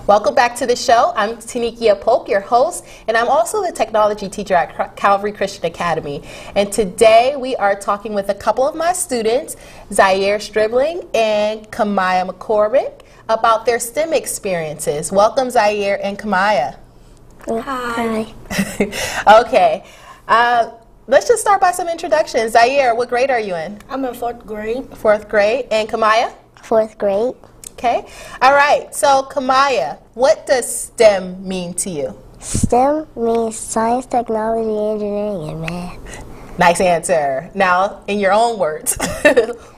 Welcome back to the show. I'm Tenickia Polk, your host, and I'm also the technology teacher at Calvary Christian Academy. And today we are talking with a couple of my students, Zaire Stribling and Kimiah McCormick, about their STEM experiences. Welcome, Zaire and Kimiah. Hi. Okay. Let's just start by some introductions. Zaire, what grade are you in? I'm in 4th grade. 4th grade. And Kimiah? 4th grade. Okay. All right. So, Kimiah, what does STEM mean to you? STEM means science, technology, engineering, and math. Nice answer. Now, in your own words,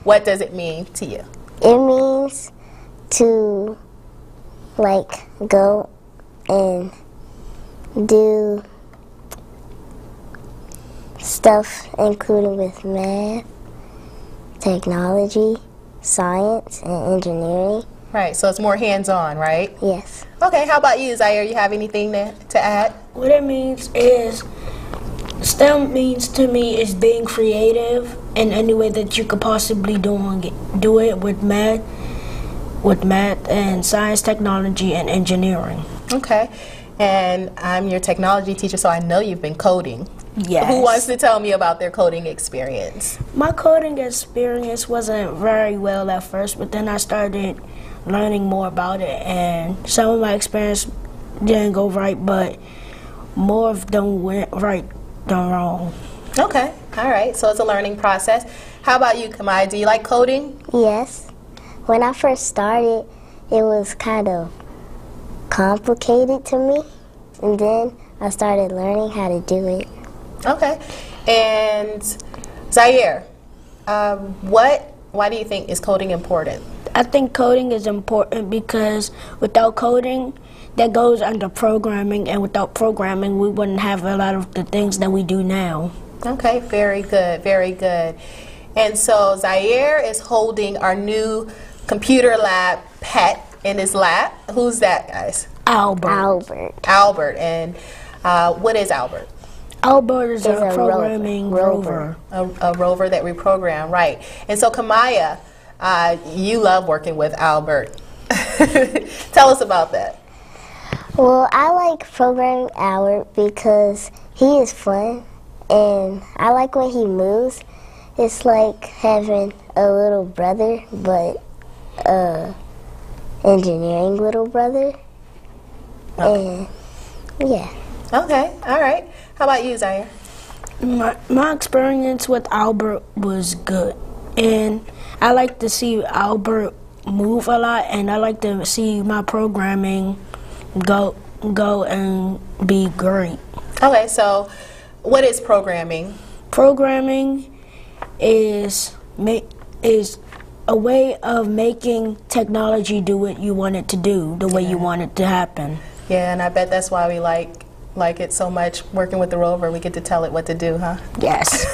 what does it mean to you? It means to, go and do stuff including with math, technology, science, and engineering. Right, so it's more hands-on, right? Yes. Okay, how about you, Zaire? You have anything to add? What it means is, STEM means to me is being creative in any way that you could possibly do it with math and science, technology, and engineering. Okay, and I'm your technology teacher, so I know you've been coding. Yes. Who wants to tell me about their coding experience? My coding experience wasn't very well at first, but then I started learning more about it, and some of my experience didn't go right, but more of them went right than wrong. Okay, all right, so it's a learning process. How about you, Kimiah? Do you like coding? Yes. When I first started, it was kind of complicated to me, and then I started learning how to do it. Okay, and Zaire, why do you think is coding important? I think coding is important because without coding, that goes under programming, and without programming, we wouldn't have a lot of the things that we do now. Okay, very good, very good. And so Zaire is holding our new computer lab pet in his lap. Who's that, guys? Albert. Albert, and what is Albert? Albert is a programming rover. A rover that we program, right. And so Kimiah, you love working with Albert. Tell us about that. Well, I like programming Albert because he is fun, and I like when he moves. It's like having a little brother, but engineering little brother. Okay. And yeah. Okay, all right. How about you, Zaire? My experience with Albert was good, and I like to see Albert move a lot, and I like to see my programming go and be great. Okay, so what is programming? Programming is a way of making technology do what you want it to do, the way you want it to happen. Yeah, and I bet that's why we like it so much, working with the rover. We get to tell it what to do, huh? Yes.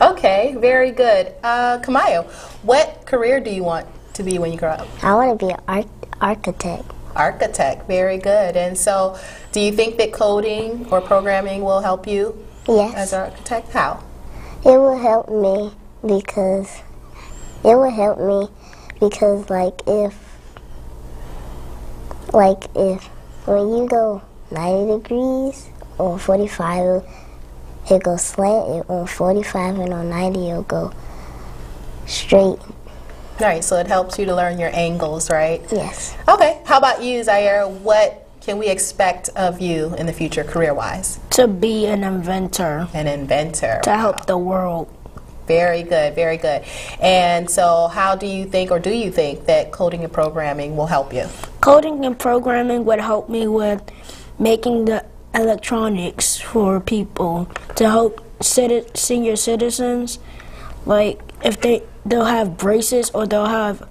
Okay, very good. Kimiah, what career do you want to be when you grow up? I want to be an architect. Architect, very good. And so, do you think that coding or programming will help you Yes. as an architect? How? It will help me because if when you go 90 degrees or 45, it goes slant. On 45 and on 90, it'll go straight. Right, so it helps you to learn your angles, right? Yes. Okay, how about you, Zaire? What can we expect of you in the future, career-wise? To be an inventor. An inventor. To help the world. Very good, very good. And so how do you think, or do you think, that coding and programming will help you? Coding and programming would help me with making the electronics for people to help senior citizens. Like if they'll have braces, or they'll have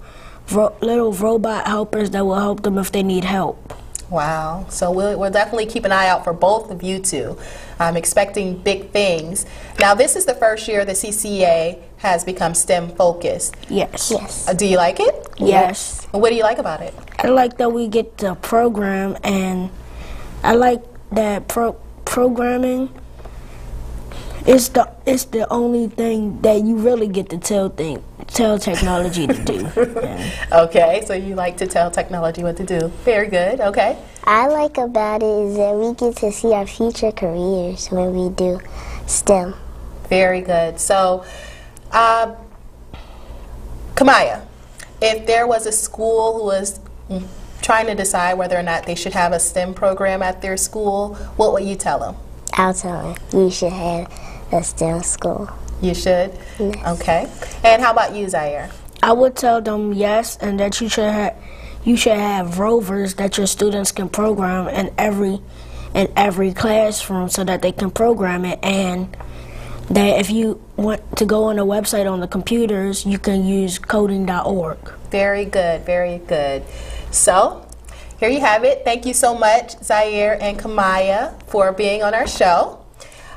little robot helpers that will help them if they need help. Wow. So we'll definitely keep an eye out for both of you two. I'm expecting big things. Now, this is the first year the CCA has become STEM focused. Yes. Yes. Do you like it? Yes. What do you like about it? I like that we get to program, and I like that programming is the only thing that you really get to tell technology to do. Yeah. Okay, so you like to tell technology what to do. Very good, okay. I like about it is that we get to see our future careers when we do STEM. Very good. So, Kimiah, if there was a school who was trying to decide whether or not they should have a STEM program at their school, what would you tell them? I'll tell them you should have a STEM school. You should? Yes. Okay. And how about you, Zaire? I would tell them yes, and that you should have rovers that your students can program in every classroom so that they can program it, and that if you want to go on a website on the computers, you can use coding.org. Very good, very good. So, here you have it. Thank you so much, Zaire and Kimiah, for being on our show.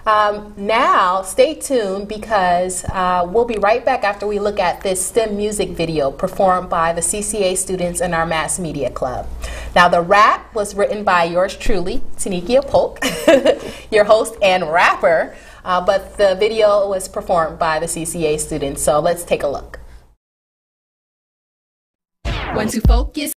Now, stay tuned because we'll be right back after we look at this STEM music video performed by the CCA students in our Mass Media Club. Now, the rap was written by yours truly, Tenickia Polk, your host and rapper, but the video was performed by the CCA students. So let's take a look. Want to focus?